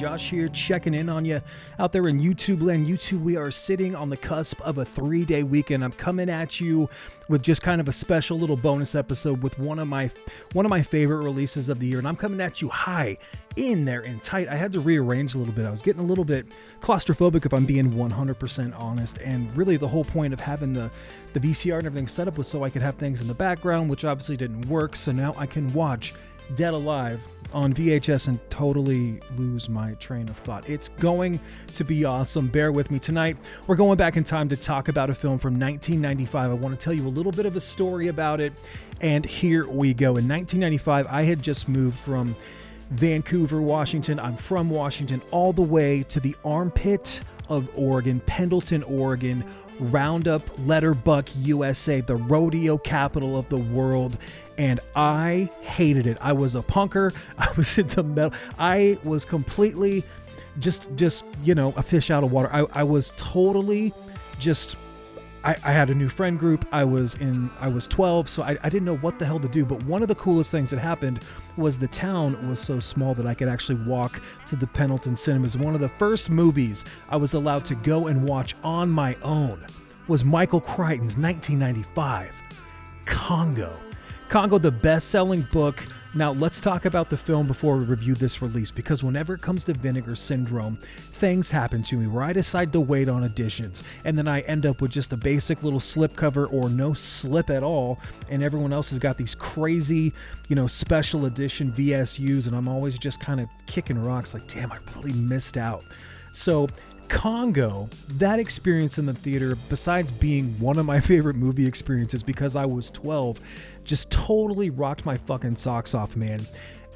Josh here, checking in on you out there in YouTube land. YouTube, we are sitting on the cusp of a 3-day weekend. I'm coming at you with just kind of a special little bonus episode with one of my favorite releases of the year, and I'm coming at you high in there and tight. I had to rearrange a little bit. I was getting a little bit claustrophobic, if I'm being 100% honest, and really the whole point of having the VCR and everything set up was so I could have things in the background, which obviously didn't work. So now I can watch Dead Alive on VHS and totally lose my train of thought. It's going to be awesome. Bear with me. Tonight, we're going back in time to talk about a film from 1995. I want to tell you a little bit of a story about it, and here we go. In 1995, I had just moved from Vancouver, Washington. I'm from Washington, all the way to the armpit of Oregon, Pendleton, Oregon, Roundup, Letterbuck, USA, the rodeo capital of the world. And I hated it. I was a punker. I was into metal. I was completely just, a fish out of water. I was totally just, I had a new friend group. I was 12, so I didn't know what the hell to do. But one of the coolest things that happened was the town was so small that I could actually walk to the Pendleton cinemas. One of the first movies I was allowed to go and watch on my own was Michael Crichton's 1995 Congo. Congo, the best-selling book. Now, let's talk about the film before we review this release, because whenever it comes to Vinegar Syndrome, things happen to me where I decide to wait on editions, and then I end up with just a basic little slipcover or no slip at all, and everyone else has got these crazy, special edition VSUs, and I'm always just kind of kicking rocks like, damn, I really missed out. So Congo, that experience in the theater, besides being one of my favorite movie experiences because I was 12, just totally rocked my fucking socks off, man.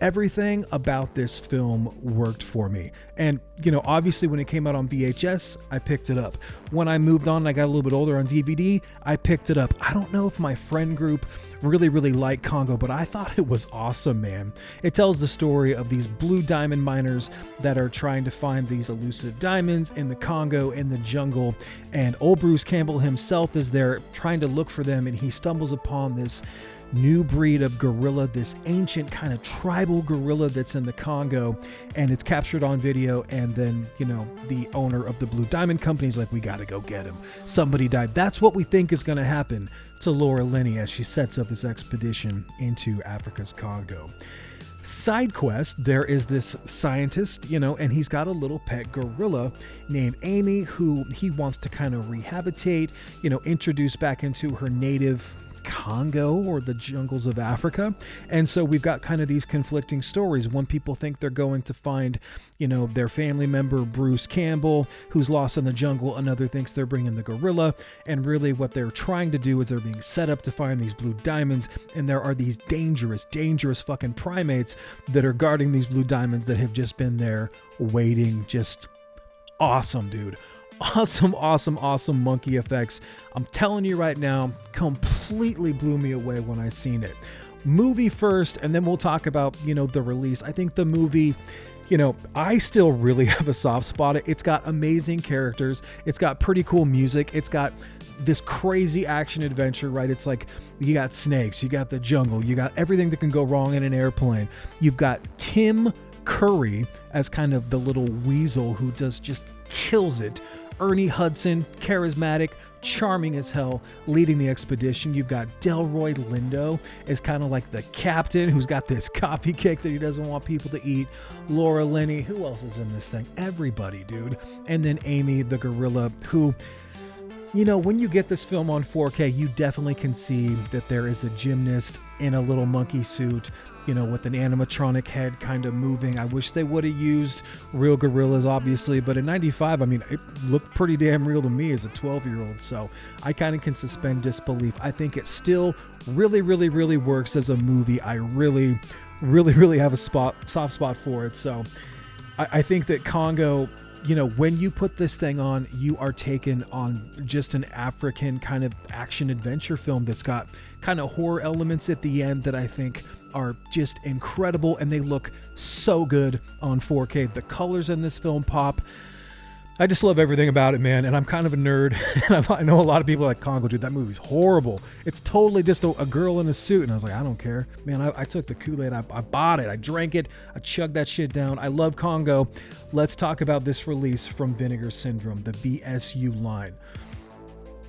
Everything about this film worked for me. And, obviously when it came out on VHS, I picked it up. When I moved on and I got a little bit older on DVD, I picked it up. I don't know if my friend group really liked Congo, but I thought it was awesome, man. It tells the story of these blue diamond miners that are trying to find these elusive diamonds in the Congo, in the jungle. And old Bruce Campbell himself is there trying to look for them, and he stumbles upon this new breed of gorilla, this ancient kind of tribal gorilla that's in the Congo, and it's captured on video. And then, the owner of the Blue Diamond Company is like, we got to go get him. Somebody died. That's what we think is going to happen to Laura Linney as she sets up this expedition into Africa's Congo. Side quest, there is this scientist, and he's got a little pet gorilla named Amy who he wants to kind of rehabilitate, introduce back into her native Congo or the jungles of Africa. And so we've got kind of these conflicting stories. One, people think they're going to find, their family member Bruce Campbell, who's lost in the jungle. Another thinks they're bringing the gorilla. And really what they're trying to do is they're being set up to find these blue diamonds. And there are these dangerous fucking primates that are guarding these blue diamonds that have just been there waiting. Just awesome, dude. Awesome monkey effects. I'm telling you right now, completely blew me away when I seen it. Movie first, and then we'll talk about, the release. I think the movie, I still really have a soft spot. It's got amazing characters. It's got pretty cool music. It's got this crazy action adventure, right? It's like you got snakes, you got the jungle, you got everything that can go wrong in an airplane. You've got Tim Curry as kind of the little weasel who just kills it. Ernie Hudson, charismatic, charming as hell, leading the expedition. You've got Delroy Lindo as kind of like the captain who's got this coffee cake that he doesn't want people to eat. Laura Linney, who else is in this thing? Everybody, dude. And then Amy, the gorilla, who, when you get this film on 4K, you definitely can see that there is a gymnast in a little monkey suit, with an animatronic head kind of moving. I wish they would have used real gorillas, obviously, but in 95, it looked pretty damn real to me as a 12-year-old, so I kind of can suspend disbelief. I think it still really works as a movie. I really have a soft spot for it, so I think that Congo, when you put this thing on, you are taken on just an African kind of action adventure film that's got kind of horror elements at the end that I think are just incredible, and they look so good on 4K. The colors in this film pop. I just love everything about it, man. And I'm kind of a nerd. And I know a lot of people are like, Congo, dude, that movie's horrible. It's totally just a girl in a suit. And I was like, I don't care. Man, I took the Kool-Aid. I bought it. I drank it. I chugged that shit down. I love Congo. Let's talk about this release from Vinegar Syndrome, the VSU line.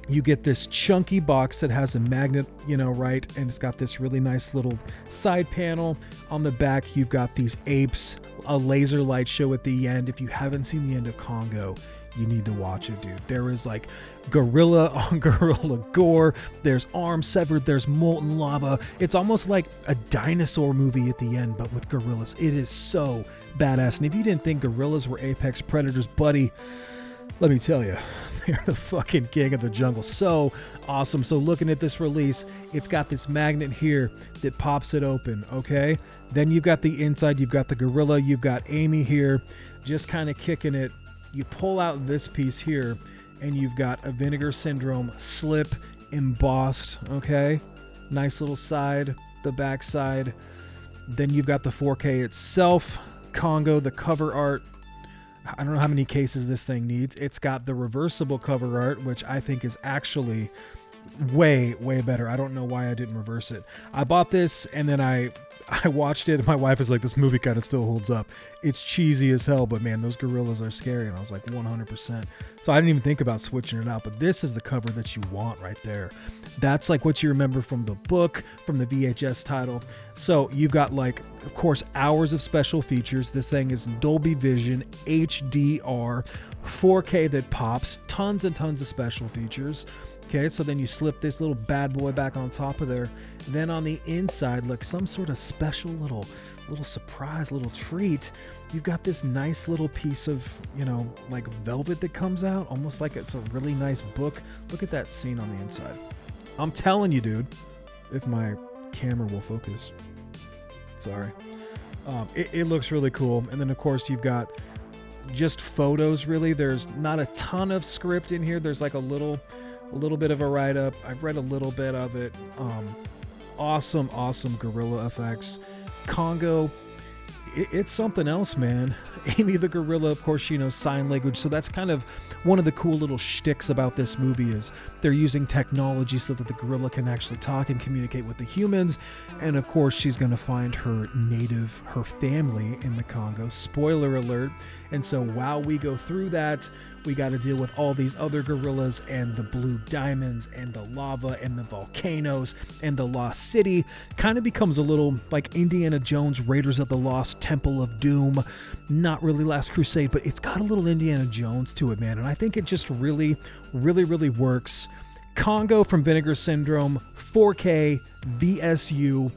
You get this chunky box that has a magnet, right? And it's got this really nice little side panel. On the back, you've got these apes, a laser light show at the end. If you haven't seen the end of Congo, you need to watch it, dude. There is like gorilla on gorilla gore. There's arms severed. There's molten lava. It's almost like a dinosaur movie at the end, but with gorillas. It is so badass. And if you didn't think gorillas were apex predators, buddy, let me tell you, they're the fucking king of the jungle. So awesome. So looking at this release, it's got this magnet here that pops it open, okay? Then you've got the inside, you've got the gorilla, you've got Amy here, just kind of kicking it. You pull out this piece here, and you've got a Vinegar Syndrome slip embossed, okay? Nice little side, the back side. Then you've got the 4K itself, Congo, the cover art. I don't know how many cases this thing needs. It's got the reversible cover art, which I think is actually way, way better. I don't know why I didn't reverse it. I bought this and then I watched it and my wife is like, this movie kind of still holds up. It's cheesy as hell, but man, those gorillas are scary. And I was like 100%. So I didn't even think about switching it out, but this is the cover that you want right there. That's like what you remember from the book, from the VHS title. So you've got like, of course, hours of special features. This thing is Dolby Vision, HDR, 4K that pops, tons and tons of special features. Okay, so then you slip this little bad boy back on top of there. Then on the inside, like some sort of special little surprise, little treat. You've got this nice little piece of, like velvet that comes out, almost like it's a really nice book. Look at that scene on the inside. I'm telling you, dude, if my camera will focus. Sorry. It looks really cool. And then, of course, you've got just photos, really. There's not a ton of script in here. There's like a little bit of a write-up. I've read a little bit of it. Awesome gorilla effects. Congo, it's something else, man. Amy the gorilla, of course, she knows sign language, so that's kind of one of the cool little shticks about this movie is they're using technology so that the gorilla can actually talk and communicate with the humans. And of course, she's going to find her family in the Congo. Spoiler alert. And so while we go through that, we got to deal with all these other gorillas and the blue diamonds and the lava and the volcanoes and the lost city. Kind of becomes a little like Indiana Jones, Raiders of the Lost, Temple of Doom. Not really Last Crusade, but it's got a little Indiana Jones to it, man. And I think it just really, really, really works. Congo from Vinegar Syndrome, 4K, VSU.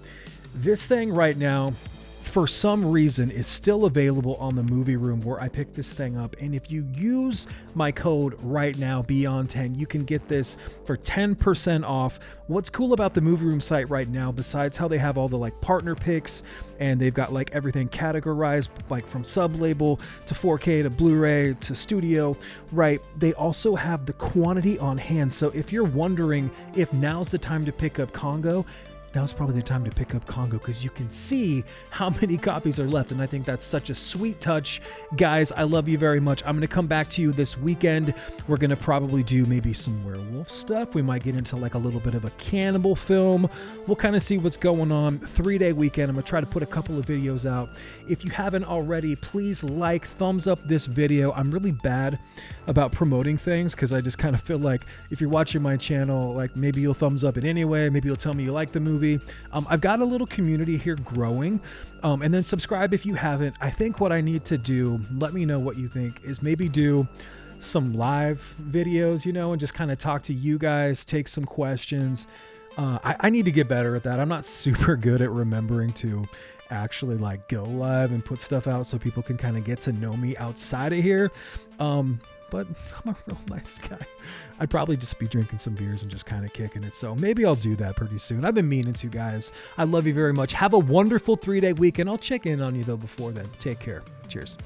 This thing right now, for some reason, is still available on the Movie Room where I picked this thing up. And if you use my code right now, Beyond10, you can get this for 10% off. What's cool about the Movie Room site right now, besides how they have all the like partner picks and they've got like everything categorized like from sub-label to 4K to Blu-ray to studio, right? They also have the quantity on hand. So if you're wondering if now's the time to pick up Congo, now's probably the time to pick up Congo because you can see how many copies are left. And I think that's such a sweet touch. Guys, I love you very much. I'm going to come back to you this weekend. We're going to probably do maybe some werewolf stuff. We might get into like a little bit of a cannibal film. We'll kind of see what's going on. 3-day weekend. I'm going to try to put a couple of videos out. If you haven't already, please like, thumbs up this video. I'm really bad about promoting things because I just kind of feel like if you're watching my channel, like maybe you'll thumbs up it anyway. Maybe you'll tell me you like the movie. I've got a little community here growing, and then subscribe if you haven't. I think what I need to do, let me know what you think, is maybe do some live videos, and just kind of talk to you guys, take some questions. I need to get better at that. I'm not super good at remembering to actually like go live and put stuff out so people can kind of get to know me outside of here. But I'm a real nice guy. I'd probably just be drinking some beers and just kind of kicking it. So maybe I'll do that pretty soon. I've been meaning to, guys. I love you very much. Have a wonderful 3-day weekend. I'll check in on you, though, before then. Take care. Cheers.